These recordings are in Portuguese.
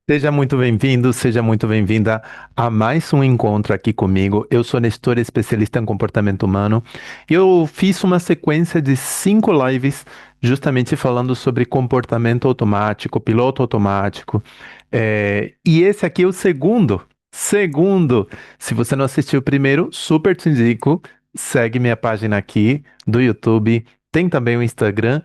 Seja muito bem-vindo, seja muito bem-vinda a mais um encontro aqui comigo. Eu sou Nestor, especialista em comportamento humano. E eu fiz uma sequência de 5 lives justamente falando sobre comportamento automático, piloto automático. E esse aqui é o segundo. Segundo, se você não assistiu o primeiro, super te indico. Segue minha página aqui do YouTube. Tem também o Instagram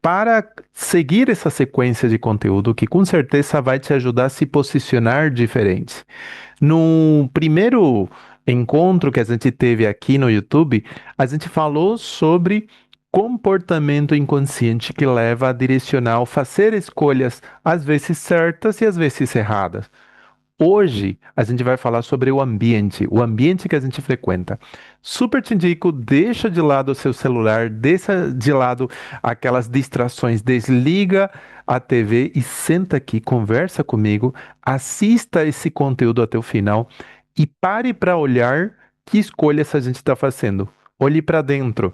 para seguir essa sequência de conteúdo que com certeza vai te ajudar a se posicionar diferente. No primeiro encontro que a gente teve aqui no YouTube, a gente falou sobre comportamento inconsciente que leva a direcionar ao fazer escolhas às vezes certas e às vezes erradas. Hoje a gente vai falar sobre o ambiente que a gente frequenta. Super te indico, deixa de lado o seu celular, deixa de lado aquelas distrações, desliga a TV e senta aqui, conversa comigo, assista esse conteúdo até o final e pare para olhar que escolhas a gente está fazendo. Olhe para dentro.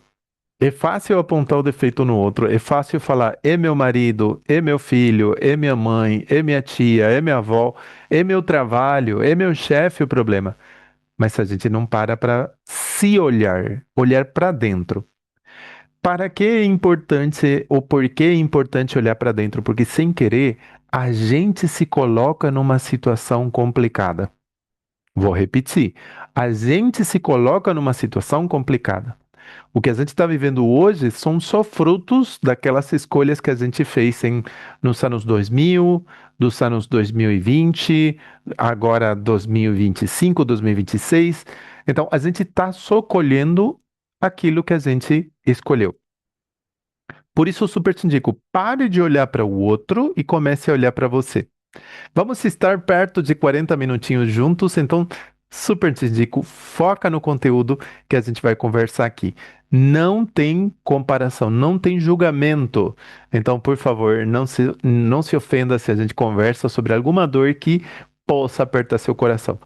É fácil apontar o defeito no outro, é fácil falar, é meu marido, é meu filho, é minha mãe, é minha tia, é minha avó, é meu trabalho, é meu chefe o problema. Mas se a gente não para se olhar, olhar para dentro. Para que é importante ou por que é importante olhar para dentro? Porque sem querer, a gente se coloca numa situação complicada. Vou repetir. A gente se coloca numa situação complicada. O que a gente está vivendo hoje são só frutos daquelas escolhas que a gente fez nos anos 2000, dos anos 2020, agora 2025, 2026. Então, a gente está só colhendo aquilo que a gente escolheu. Por isso, eu super te indico, pare de olhar para o outro e comece a olhar para você. Vamos estar perto de 40 minutinhos juntos, então super te indico, foca no conteúdo que a gente vai conversar aqui. Não tem comparação, não tem julgamento. Então, por favor, não se ofenda se a gente conversa sobre alguma dor que possa apertar seu coração.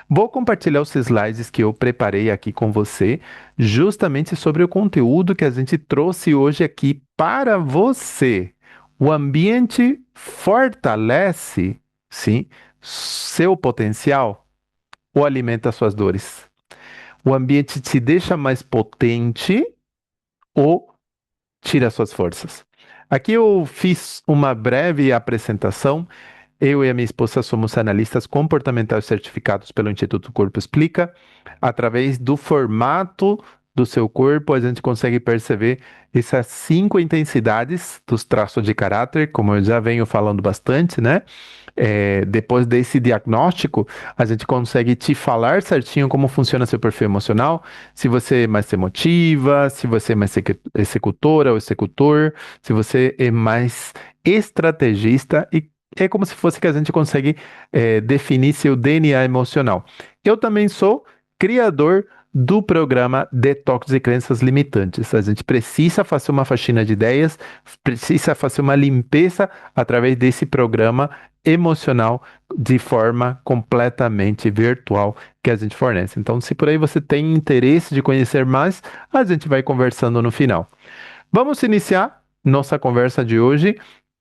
Vou compartilhar os slides que eu preparei aqui com você, justamente sobre o conteúdo que a gente trouxe hoje aqui para você. O ambiente fortalece, sim, seu potencial ou alimenta suas dores? O ambiente te deixa mais potente ou tira suas forças? Aqui eu fiz uma breve apresentação. Eu e a minha esposa somos analistas comportamentais certificados pelo Instituto Corpo Explica. Através do formato do seu corpo, a gente consegue perceber essas 5 intensidades dos traços de caráter, como eu já venho falando bastante, né? Depois desse diagnóstico, a gente consegue te falar certinho como funciona seu perfil emocional, se você é mais emotiva, se você é mais executora ou executor, se você é mais estrategista e é como se fosse que a gente consegue definir seu DNA emocional. Eu também sou criador do programa Detox de Crenças Limitantes. A gente precisa fazer uma faxina de ideias, precisa fazer uma limpeza através desse programa emocional de forma completamente virtual que a gente fornece. Então, se por aí você tem interesse de conhecer mais, a gente vai conversando no final. Vamos iniciar nossa conversa de hoje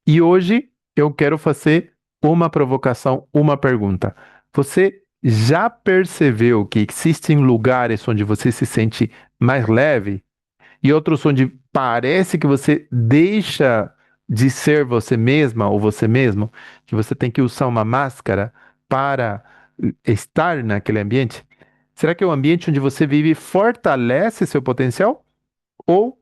e hoje eu quero fazer uma provocação, uma pergunta. Você já percebeu que existem lugares onde você se sente mais leve e outros onde parece que você deixa de ser você mesma ou você mesmo, que você tem que usar uma máscara para estar naquele ambiente? Será que o ambiente onde você vive fortalece seu potencial ou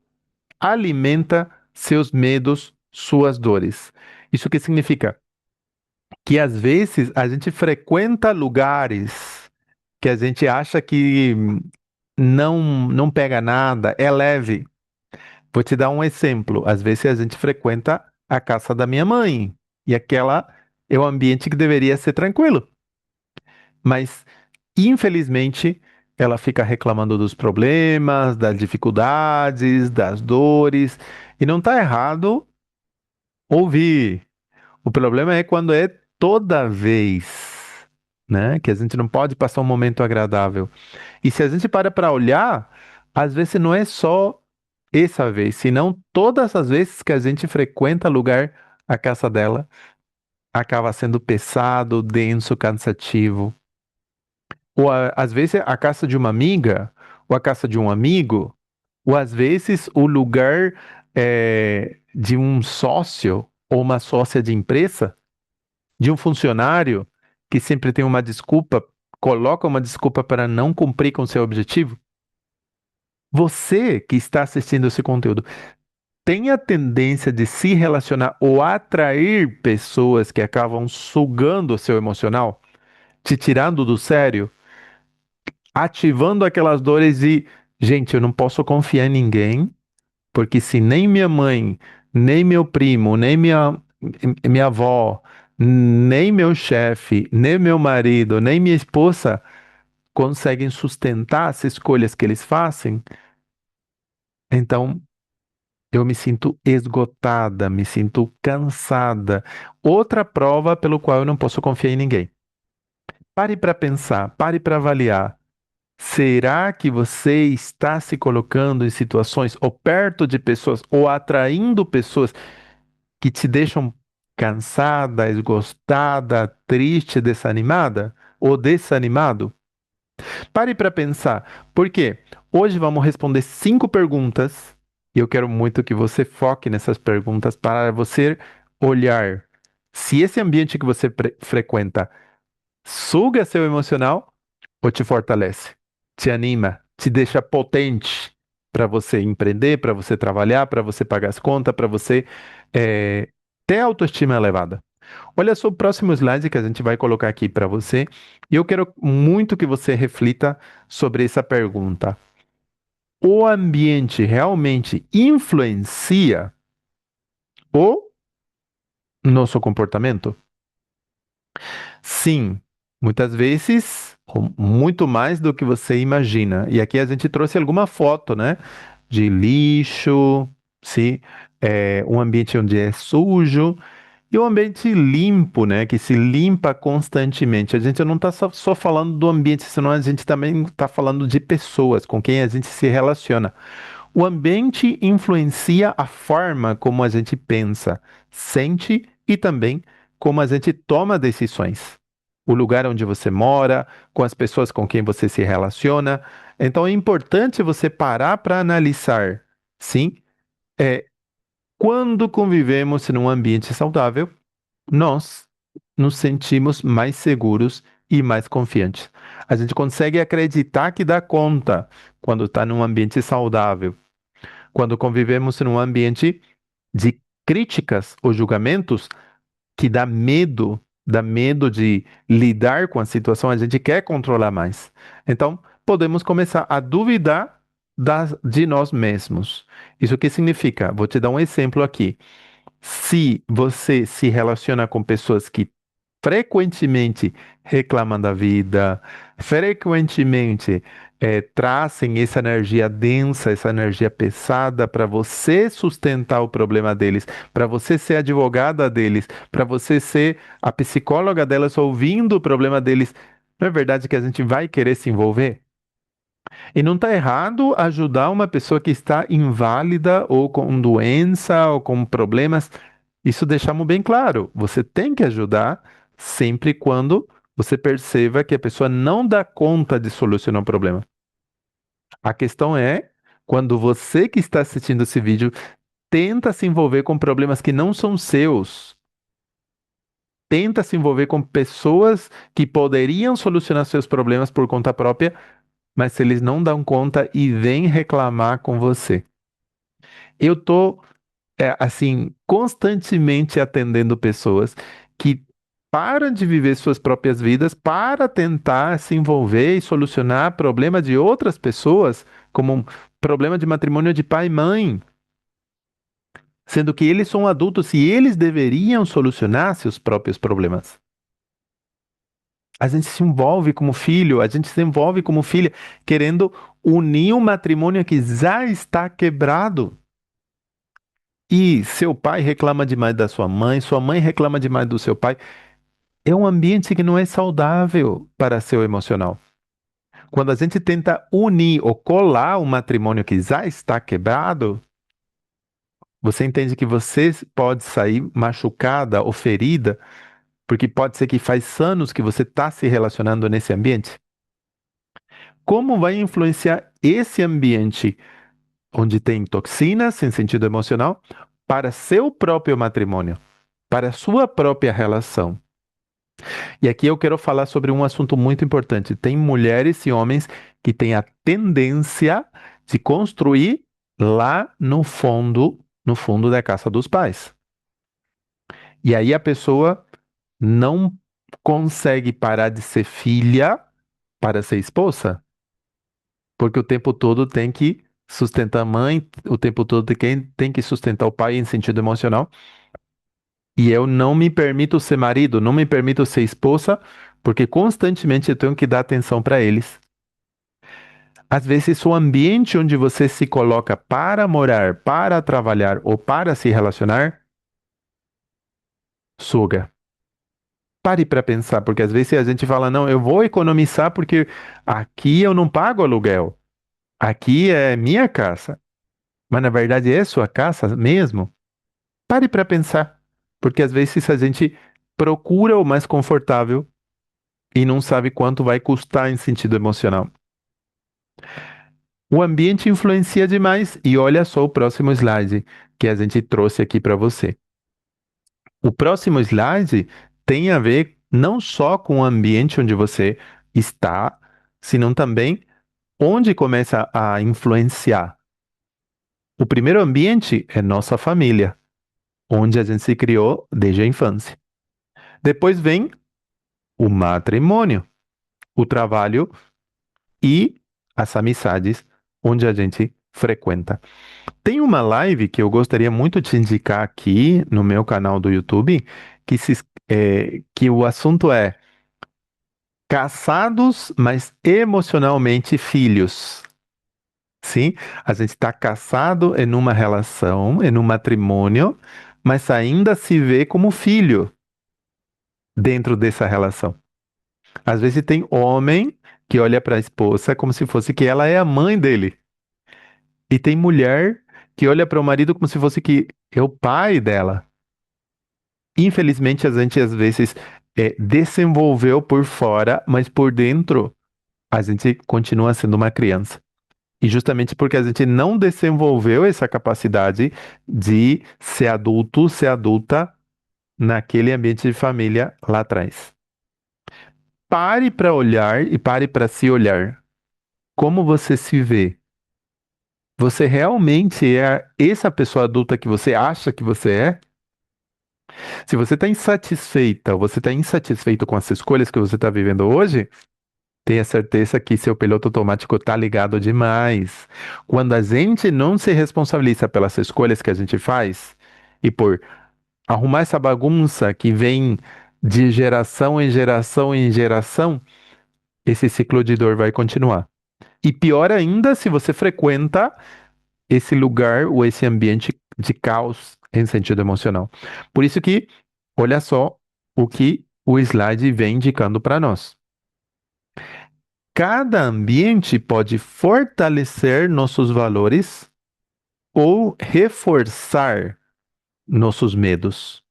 alimenta seus medos, suas dores? Isso que significa que às vezes a gente frequenta lugares que a gente acha que não pega nada, é leve. Vou te dar um exemplo. Às vezes a gente frequenta a casa da minha mãe e aquela é o ambiente que deveria ser tranquilo, mas infelizmente ela fica reclamando dos problemas, das dificuldades, das dores e não está errado ouvir. O problema é quando é toda vez, né? Que a gente não pode passar um momento agradável. E se a gente para olhar, às vezes não é só essa vez, senão todas as vezes que a gente frequenta lugar, a casa dela, acaba sendo pesado, denso, cansativo. Ou às vezes a casa de uma amiga, ou a casa de um amigo, ou às vezes o lugar de um sócio ou uma sócia de empresa, de um funcionário que sempre tem uma desculpa, coloca uma desculpa para não cumprir com seu objetivo. Você que está assistindo esse conteúdo tem a tendência de se relacionar ou atrair pessoas que acabam sugando o seu emocional, te tirando do sério, ativando aquelas dores e, gente, eu não posso confiar em ninguém, porque se nem minha mãe, nem meu primo, nem minha avó, nem meu chefe, nem meu marido, nem minha esposa conseguem sustentar as escolhas que eles fazem, então eu me sinto esgotada, me sinto cansada. Outra prova pelo qual eu não posso confiar em ninguém. Pare para pensar, pare para avaliar. Será que você está se colocando em situações ou perto de pessoas ou atraindo pessoas que te deixam cansada, esgostada, triste, desanimada ou desanimado? Pare para pensar. Por quê? Hoje vamos responder 5 perguntas e eu quero muito que você foque nessas perguntas para você olhar se esse ambiente que você frequenta suga seu emocional ou te fortalece, te anima, te deixa potente para você empreender, para você trabalhar, para você pagar as contas, para você eh, ter autoestima elevada. Olha só o próximo slide que a gente vai colocar aqui para você. E eu quero muito que você reflita sobre essa pergunta. O ambiente realmente influencia o nosso comportamento? Sim, muitas vezes, muito mais do que você imagina. E aqui a gente trouxe alguma foto, né? De lixo, sim, um ambiente onde é sujo. E o ambiente limpo, né, que se limpa constantemente. A gente não está só falando do ambiente, senão a gente também está falando de pessoas com quem a gente se relaciona. O ambiente influencia a forma como a gente pensa, sente e também como a gente toma decisões. O lugar onde você mora, com as pessoas com quem você se relaciona. Então é importante você parar para analisar, sim, é, quando convivemos num ambiente saudável nós nos sentimos mais seguros e mais confiantes. A gente consegue acreditar que dá conta quando está num ambiente saudável. Quando convivemos num ambiente de críticas ou julgamentos que dá medo de lidar com a situação, a gente quer controlar mais. Então, podemos começar a duvidar de nós mesmos. Isso que significa? Vou te dar um exemplo aqui. Se você se relaciona com pessoas que frequentemente reclamam da vida, frequentemente trazem essa energia densa, essa energia pesada para você sustentar o problema deles, para você ser advogada deles, para você ser a psicóloga delas ouvindo o problema deles. Não é verdade que a gente vai querer se envolver? E não está errado ajudar uma pessoa que está inválida ou com doença ou com problemas. Isso deixamos bem claro. Você tem que ajudar sempre quando você perceba que a pessoa não dá conta de solucionar o problema. A questão é quando você que está assistindo esse vídeo tenta se envolver com problemas que não são seus. Tenta se envolver com pessoas que poderiam solucionar seus problemas por conta própria, mas eles não dão conta e vêm reclamar com você. Eu tô assim, constantemente atendendo pessoas que param de viver suas próprias vidas para tentar se envolver e solucionar problema de outras pessoas, como um problema de matrimônio de pai e mãe, sendo que eles são adultos e eles deveriam solucionar seus próprios problemas. A gente se envolve como filho, a gente se envolve como filha, querendo unir um matrimônio que já está quebrado. E seu pai reclama demais da sua mãe reclama demais do seu pai. É um ambiente que não é saudável para seu emocional. Quando a gente tenta unir ou colar um matrimônio que já está quebrado, você entende que você pode sair machucada ou ferida porque pode ser que faz anos que você está se relacionando nesse ambiente. Como vai influenciar esse ambiente onde tem toxinas em sentido emocional para seu próprio matrimônio, para sua própria relação? E aqui eu quero falar sobre um assunto muito importante. Tem mulheres e homens que têm a tendência de construir lá no fundo da casa dos pais. E aí a pessoa não consegue parar de ser filha para ser esposa, porque o tempo todo tem que sustentar a mãe, o tempo todo tem que sustentar o pai em sentido emocional. E eu não me permito ser marido, não me permito ser esposa, porque constantemente eu tenho que dar atenção para eles. Às vezes, o ambiente onde você se coloca para morar, para trabalhar ou para se relacionar, suga. Pare para pensar, porque às vezes a gente fala, não, eu vou economizar porque aqui eu não pago aluguel. Aqui é minha casa. Mas na verdade é sua casa mesmo? Pare para pensar, porque às vezes a gente procura o mais confortável e não sabe quanto vai custar em sentido emocional. O ambiente influencia demais e olha só o próximo slide que a gente trouxe aqui para você. O próximo slide tem a ver não só com o ambiente onde você está, senão também onde começa a influenciar. O primeiro ambiente é nossa família, onde a gente se criou desde a infância. Depois vem o matrimônio, o trabalho e as amizades onde a gente frequenta. Tem uma live que eu gostaria muito de indicar aqui no meu canal do YouTube, que o assunto é casados, mas emocionalmente filhos. Sim, a gente está casado em uma relação, em um matrimônio, mas ainda se vê como filho dentro dessa relação. Às vezes tem homem que olha para a esposa como se fosse que ela é a mãe dele. E tem mulher que olha para o marido como se fosse que é o pai dela. Infelizmente, a gente às vezes desenvolveu por fora, mas por dentro a gente continua sendo uma criança. E justamente porque a gente não desenvolveu essa capacidade de ser adulto, ser adulta naquele ambiente de família lá atrás. Pare para olhar e pare para se olhar. Como você se vê? Você realmente é essa pessoa adulta que você acha que você é? Se você está insatisfeita, ou você está insatisfeito com as escolhas que você está vivendo hoje, tenha certeza que seu piloto automático está ligado demais. Quando a gente não se responsabiliza pelas escolhas que a gente faz e por arrumar essa bagunça que vem de geração em geração em geração, esse ciclo de dor vai continuar. E pior ainda se você frequenta esse lugar ou esse ambiente de caos em sentido emocional. Por isso que, olha só o que o slide vem indicando para nós. Cada ambiente pode fortalecer nossos valores ou reforçar nossos medos.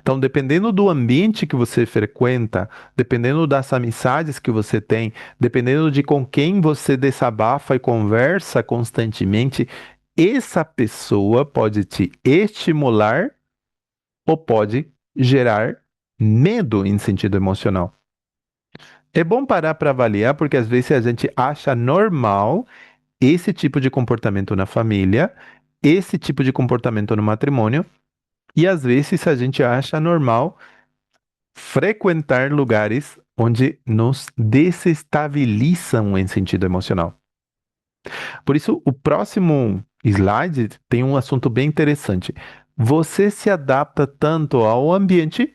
Então, dependendo do ambiente que você frequenta, dependendo das amizades que você tem, dependendo de com quem você desabafa e conversa constantemente, essa pessoa pode te estimular ou pode gerar medo em sentido emocional. É bom parar para avaliar, porque às vezes a gente acha normal esse tipo de comportamento na família, esse tipo de comportamento no matrimônio, e às vezes a gente acha normal frequentar lugares onde nos desestabilizam em sentido emocional. Por isso, o próximo slide tem um assunto bem interessante. Você se adapta tanto ao ambiente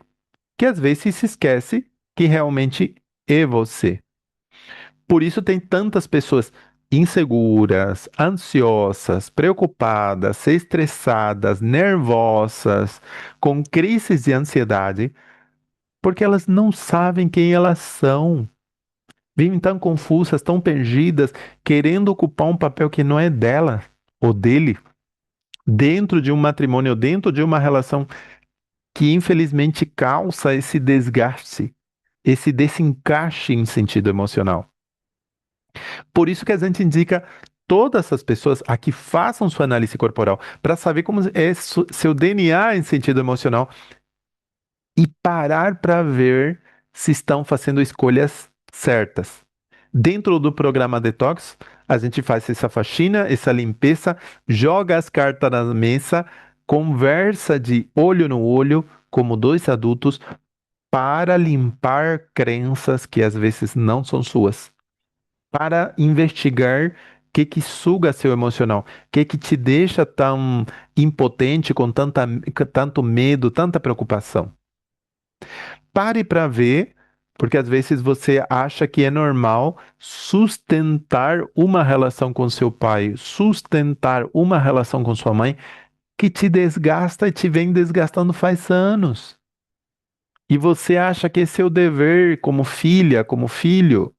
que às vezes se esquece que realmente é você. Por isso tem tantas pessoas inseguras, ansiosas, preocupadas, estressadas, nervosas, com crises de ansiedade, porque elas não sabem quem elas são. Vivem tão confusas, tão perdidas, querendo ocupar um papel que não é dela ou dele, dentro de um matrimônio, dentro de uma relação que infelizmente causa esse desgaste, esse desencaixe em sentido emocional. Por isso que a gente indica todas essas pessoas a que façam sua análise corporal, para saber como é seu DNA em sentido emocional e parar para ver se estão fazendo escolhas certas. Dentro do programa Detox, a gente faz essa faxina, essa limpeza, joga as cartas na mesa, conversa de olho no olho, como dois adultos, para limpar crenças que às vezes não são suas, para investigar o que suga seu emocional, o que te deixa tão impotente, com tanto medo, tanta preocupação. Pare para ver, porque às vezes você acha que é normal sustentar uma relação com seu pai, sustentar uma relação com sua mãe que te desgasta e te vem desgastando faz anos. E você acha que é seu dever como filha, como filho,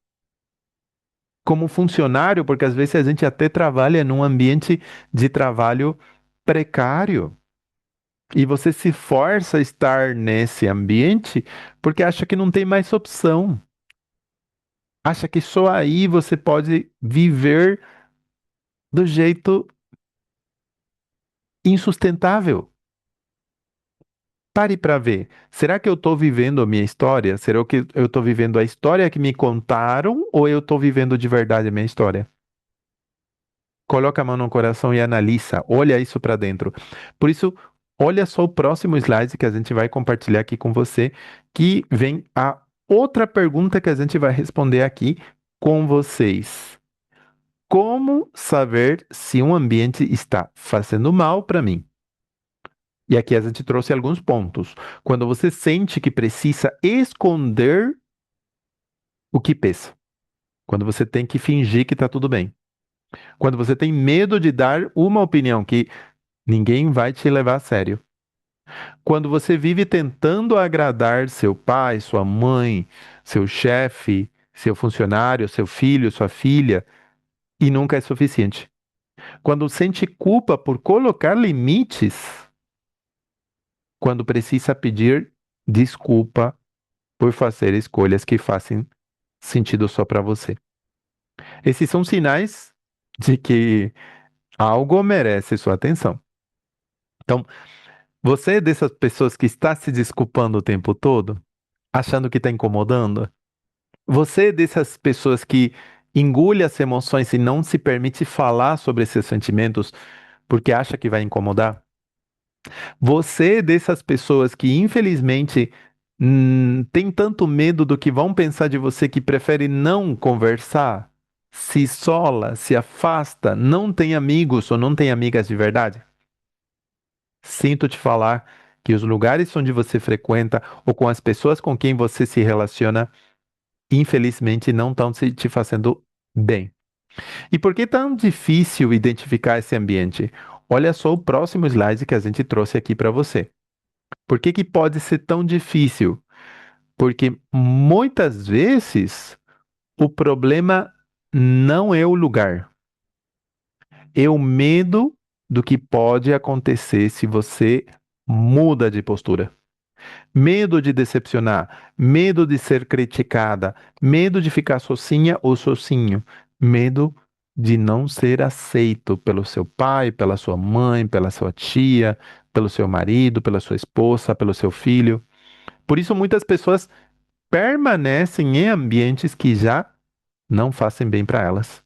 como funcionário, porque às vezes a gente até trabalha num ambiente de trabalho precário. E você se força a estar nesse ambiente porque acha que não tem mais opção. Acha que só aí você pode viver do jeito insustentável. Pare para ver. Será que eu estou vivendo a minha história? Será que eu estou vivendo a história que me contaram ou eu estou vivendo de verdade a minha história? Coloca a mão no coração e analisa. Olha isso para dentro. Por isso, olha só o próximo slide que a gente vai compartilhar aqui com você, que vem a outra pergunta que a gente vai responder aqui com vocês. Como saber se um ambiente está fazendo mal para mim? E aqui a gente trouxe alguns pontos. Quando você sente que precisa esconder o que pensa. Quando você tem que fingir que está tudo bem. Quando você tem medo de dar uma opinião que ninguém vai te levar a sério. Quando você vive tentando agradar seu pai, sua mãe, seu chefe, seu funcionário, seu filho, sua filha, e nunca é suficiente. Quando sente culpa por colocar limites, quando precisa pedir desculpa por fazer escolhas que fazem sentido só para você. Esses são sinais de que algo merece sua atenção. Então, você é dessas pessoas que está se desculpando o tempo todo, achando que está incomodando? Você é dessas pessoas que engole as emoções e não se permite falar sobre esses sentimentos porque acha que vai incomodar? Você é dessas pessoas que, infelizmente, tem tanto medo do que vão pensar de você que prefere não conversar, se isola, se afasta, não tem amigos ou não tem amigas de verdade? Sinto te falar que os lugares onde você frequenta ou com as pessoas com quem você se relaciona, infelizmente, não estão te fazendo bem. E por que é tão difícil identificar esse ambiente? Olha só o próximo slide que a gente trouxe aqui para você. Por que que pode ser tão difícil? Porque muitas vezes o problema não é o lugar, é o medo do que pode acontecer se você muda de postura. Medo de decepcionar, medo de ser criticada, medo de ficar sozinha ou sozinho, medo de não ser aceito pelo seu pai, pela sua mãe, pela sua tia, pelo seu marido, pela sua esposa, pelo seu filho. Por isso, muitas pessoas permanecem em ambientes que já não fazem bem para elas.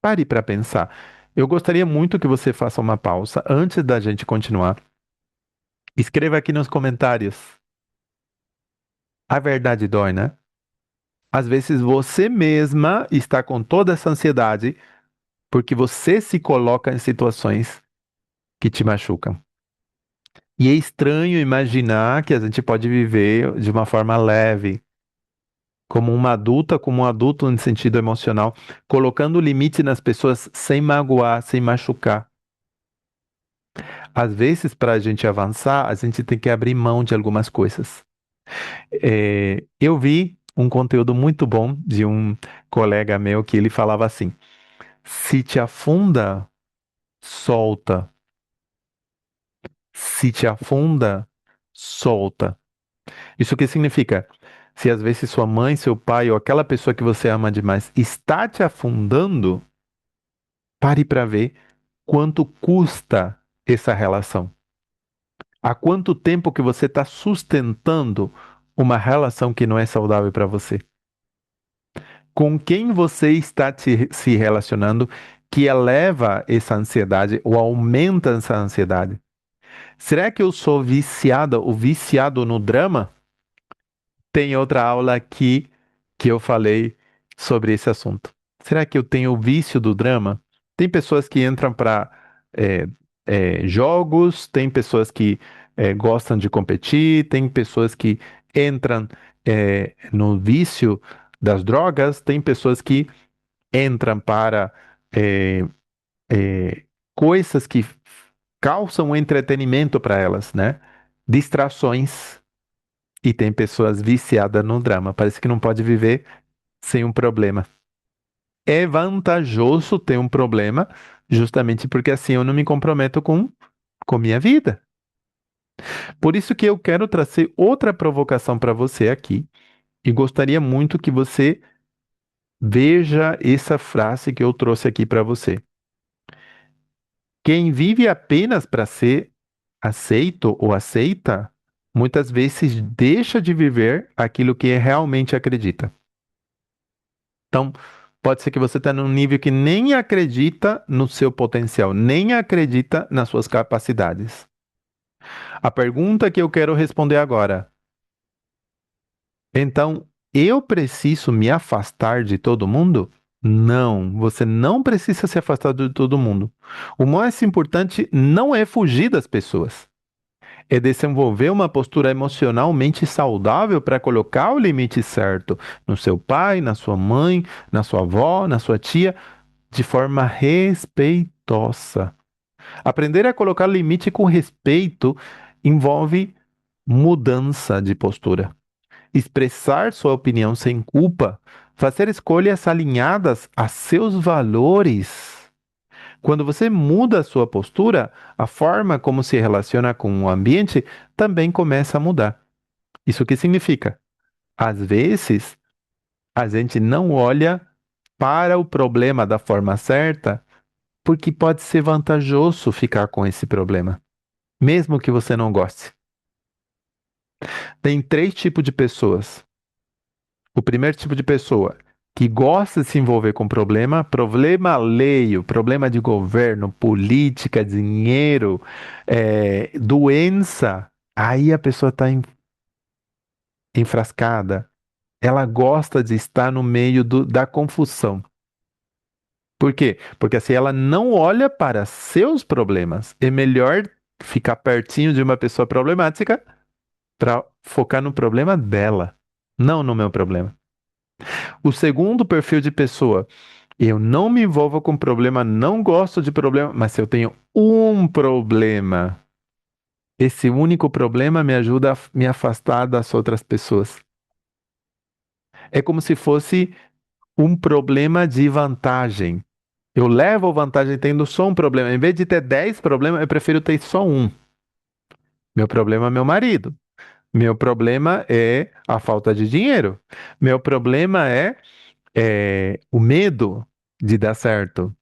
Pare para pensar. Eu gostaria muito que você faça uma pausa antes da gente continuar. Escreva aqui nos comentários. A verdade dói, né? Às vezes você mesma está com toda essa ansiedade porque você se coloca em situações que te machucam. E é estranho imaginar que a gente pode viver de uma forma leve, como uma adulta, como um adulto no sentido emocional, colocando limite nas pessoas sem magoar, sem machucar. Às vezes, para a gente avançar, a gente tem que abrir mão de algumas coisas. Eu vi um conteúdo muito bom de um colega meu que ele falava assim: se te afunda, solta. Se te afunda, solta. Isso que significa? Se às vezes sua mãe, seu pai ou aquela pessoa que você ama demais está te afundando, pare para ver quanto custa essa relação. Há quanto tempo que você está sustentando uma relação que não é saudável para você? Com quem você está se relacionando que eleva essa ansiedade ou aumenta essa ansiedade? Será que eu sou viciada ou viciado no drama? Tem outra aula aqui que eu falei sobre esse assunto. Será que eu tenho o vício do drama? Tem pessoas que entram para jogos, tem pessoas que gostam de competir, tem pessoas que entram no vício das drogas, tem pessoas que entram para é, é, coisas que causam entretenimento para elas, né? Distrações. E tem pessoas viciadas no drama. Parece que não pode viver sem um problema. É vantajoso ter um problema, justamente porque assim eu não me comprometo com minha vida. Por isso que eu quero trazer outra provocação para você aqui. E gostaria muito que você veja essa frase que eu trouxe aqui para você. Quem vive apenas para ser aceito ou aceita, muitas vezes deixa de viver aquilo que realmente acredita. Então, pode ser que você está num nível que nem acredita no seu potencial, nem acredita nas suas capacidades. A pergunta que eu quero responder agora, então, eu preciso me afastar de todo mundo? Não, você não precisa se afastar de todo mundo. O mais importante não é fugir das pessoas. É desenvolver uma postura emocionalmente saudável para colocar o limite certo no seu pai, na sua mãe, na sua avó, na sua tia, de forma respeitosa. Aprender a colocar limite com respeito envolve mudança de postura, expressar sua opinião sem culpa, fazer escolhas alinhadas a seus valores. Quando você muda a sua postura, a forma como se relaciona com o ambiente também começa a mudar. Isso que significa? Às vezes, a gente não olha para o problema da forma certa, porque pode ser vantajoso ficar com esse problema, mesmo que você não goste. Tem três tipos de pessoas. O primeiro tipo de pessoa que gosta de se envolver com problema, problema alheio, problema de governo, política, dinheiro, doença. Aí a pessoa está enfrascada. Ela gosta de estar no meio da confusão. Por quê? Porque assim ela não olha para seus problemas. É melhor ficar pertinho de uma pessoa problemática para focar no problema dela, não no meu problema. O segundo perfil de pessoa, eu não me envolvo com problema, não gosto de problema, mas se eu tenho um problema, esse único problema me ajuda a me afastar das outras pessoas. É como se fosse um problema de vantagem. Eu levo vantagem tendo só um problema. Em vez de ter 10 problemas, eu prefiro ter só um. Meu problema é meu marido. Meu problema é a falta de dinheiro. Meu problema é o medo de dar certo.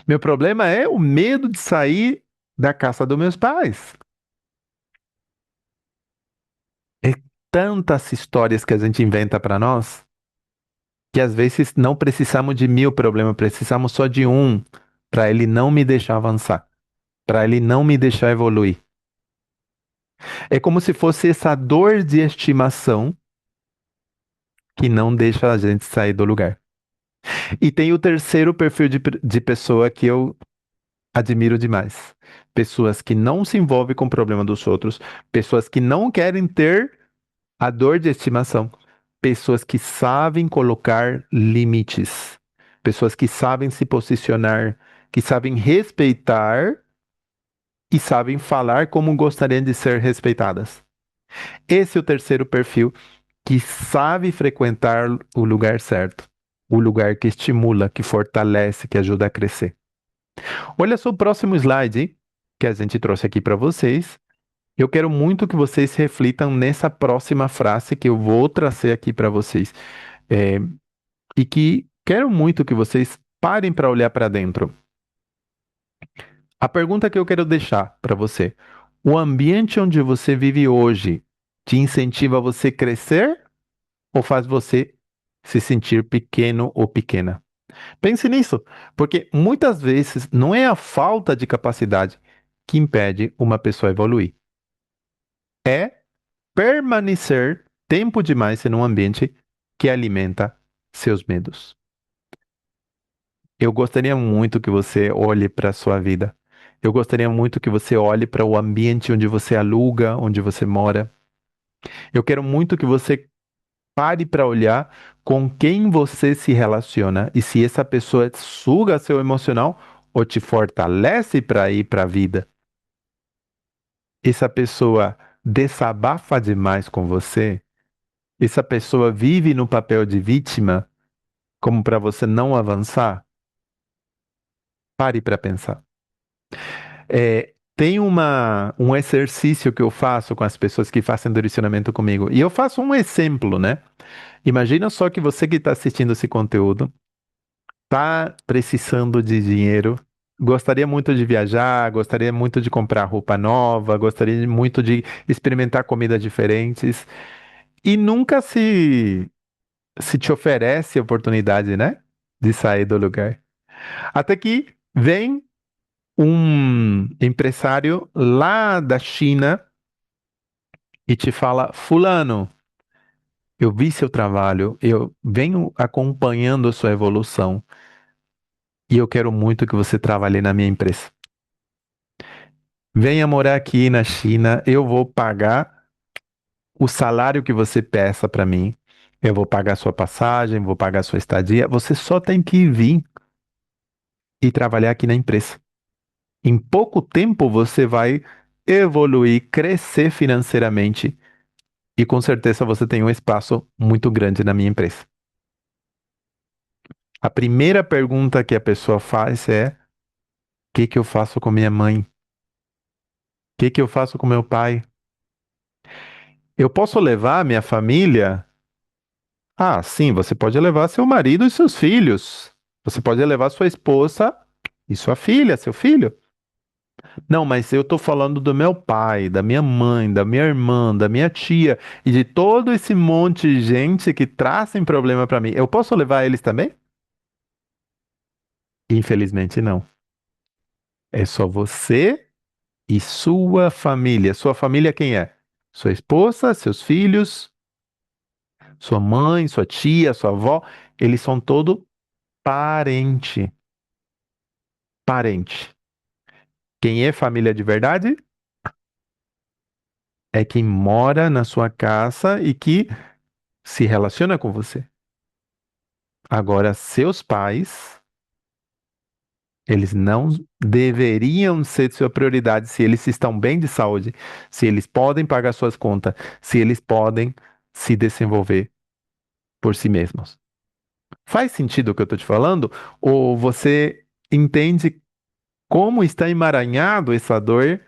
Meu problema é o medo de sair da casa dos meus pais. É tantas histórias que a gente inventa para nós que às vezes não precisamos de 1000 problemas, precisamos só de um para ele não me deixar avançar, para ele não me deixar evoluir. É como se fosse essa dor de estimação que não deixa a gente sair do lugar. E tem o terceiro perfil de pessoa que eu admiro demais. Pessoas que não se envolvem com o problema dos outros, pessoas que não querem ter a dor de estimação, pessoas que sabem colocar limites, pessoas que sabem se posicionar, que sabem respeitar e sabem falar como gostariam de ser respeitadas. Esse é o terceiro perfil que sabe frequentar o lugar certo, o lugar que estimula, que fortalece, que ajuda a crescer. Olha só o próximo slide, hein? que a gente trouxe aqui para vocês. Eu quero muito que vocês reflitam nessa próxima frase que eu vou trazer aqui para vocês. É, e que quero muito que vocês parem para olhar para dentro. A pergunta que eu quero deixar para você: o ambiente onde você vive hoje te incentiva a você crescer ou faz você se sentir pequeno ou pequena? Pense nisso, porque muitas vezes não é a falta de capacidade que impede uma pessoa a evoluir, é permanecer tempo demais em um ambiente que alimenta seus medos. Eu gostaria muito que você olhe para a sua vida. Eu gostaria muito que você olhe para o ambiente onde você aluga, onde você mora. Eu quero muito que você pare para olhar com quem você se relaciona e se essa pessoa suga seu emocional ou te fortalece para ir para a vida. Essa pessoa desabafa demais com você. Essa pessoa vive no papel de vítima, como para você não avançar. Pare para pensar. Tem um exercício que eu faço com as pessoas que fazem direcionamento comigo. E eu faço um exemplo, né? Imagina só que você que está assistindo esse conteúdo está precisando de dinheiro, gostaria muito de viajar, gostaria muito de comprar roupa nova, gostaria muito de experimentar comidas diferentes e nunca se te oferece a oportunidade, né? De sair do lugar. Até que vem um empresário lá da China e te fala: Fulano, eu vi seu trabalho, eu venho acompanhando a sua evolução e eu quero muito que você trabalhe na minha empresa. Venha morar aqui na China, eu vou pagar o salário que você peça para mim. Eu vou pagar sua passagem, vou pagar sua estadia. Você só tem que vir e trabalhar aqui na empresa. Em pouco tempo você vai evoluir, crescer financeiramente e com certeza você tem um espaço muito grande na minha empresa. A primeira pergunta que a pessoa faz é: o que que eu faço com minha mãe? O que que eu faço com meu pai? Eu posso levar minha família? Ah, sim, você pode levar seu marido e seus filhos. Você pode levar sua esposa e sua filha, seu filho. Não, mas eu tô falando do meu pai, da minha mãe, da minha irmã, da minha tia e de todo esse monte de gente que trazem problema para mim. Eu posso levar eles também? Infelizmente não. É só você e sua família. Sua família quem é? Sua esposa, seus filhos, sua mãe, sua tia, sua avó. Eles são todo parente. Parente. Quem é família de verdade é quem mora na sua casa e que se relaciona com você. Agora, seus pais, eles não deveriam ser sua prioridade se eles estão bem de saúde, se eles podem pagar suas contas, se eles podem se desenvolver por si mesmos. Faz sentido o que eu estou te falando? Ou você entende como está emaranhado essa dor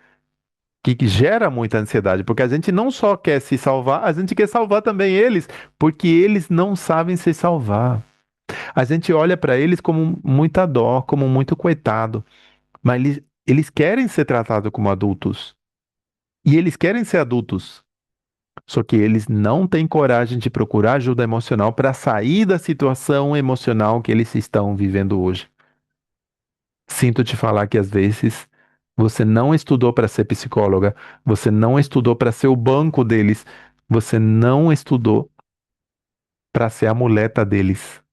que gera muita ansiedade? Porque a gente não só quer se salvar, a gente quer salvar também eles, porque eles não sabem se salvar. A gente olha para eles como muita dó, como muito coitado, mas eles querem ser tratados como adultos. E eles querem ser adultos. Só que eles não têm coragem de procurar ajuda emocional para sair da situação emocional que eles estão vivendo hoje. Sinto te falar que às vezes você não estudou para ser psicóloga, você não estudou para ser o banco deles, você não estudou para ser a muleta deles.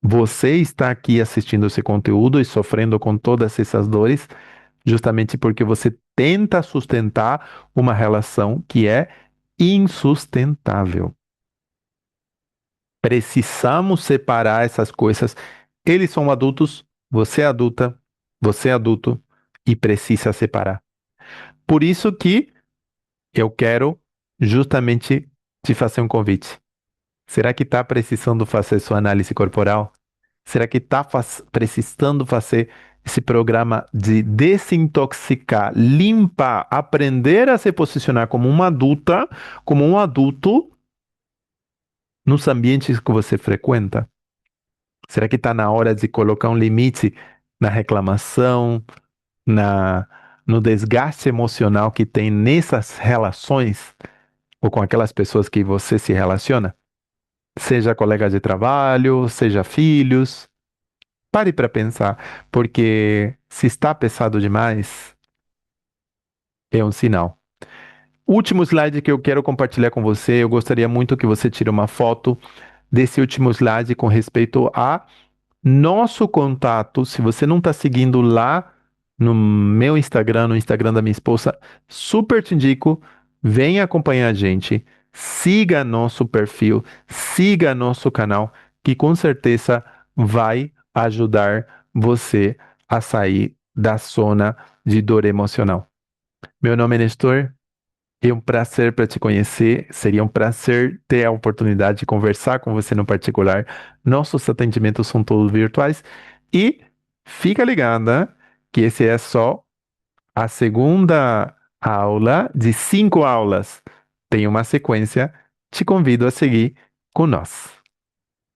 Você está aqui assistindo esse conteúdo e sofrendo com todas essas dores, justamente porque você tenta sustentar uma relação que é insustentável. Precisamos separar essas coisas. Eles são adultos, você é adulta, você é adulto e precisa separar. Por isso que eu quero justamente te fazer um convite. Será que está precisando fazer sua análise corporal? Será que está precisando fazer esse programa de desintoxicar, limpar, aprender a se posicionar como uma adulta, como um adulto nos ambientes que você frequenta? Será que está na hora de colocar um limite na reclamação, na, no desgaste emocional que tem nessas relações ou com aquelas pessoas que você se relaciona? Seja colega de trabalho, seja filhos. Pare para pensar, porque se está pesado demais, é um sinal. Último slide que eu quero compartilhar com você, eu gostaria muito que você tire uma foto desse último slide com respeito a nosso contato. Se você não está seguindo lá no meu Instagram, no Instagram da minha esposa, super te indico, venha acompanhar a gente, siga nosso perfil, siga nosso canal, que com certeza vai ajudar você a sair da zona de dor emocional. Meu nome é Nestor. É um prazer para te conhecer. Seria um prazer ter a oportunidade de conversar com você no particular. Nossos atendimentos são todos virtuais. E fica ligada que esse é só a segunda aula de 5 aulas. Tem uma sequência. Te convido a seguir com nós.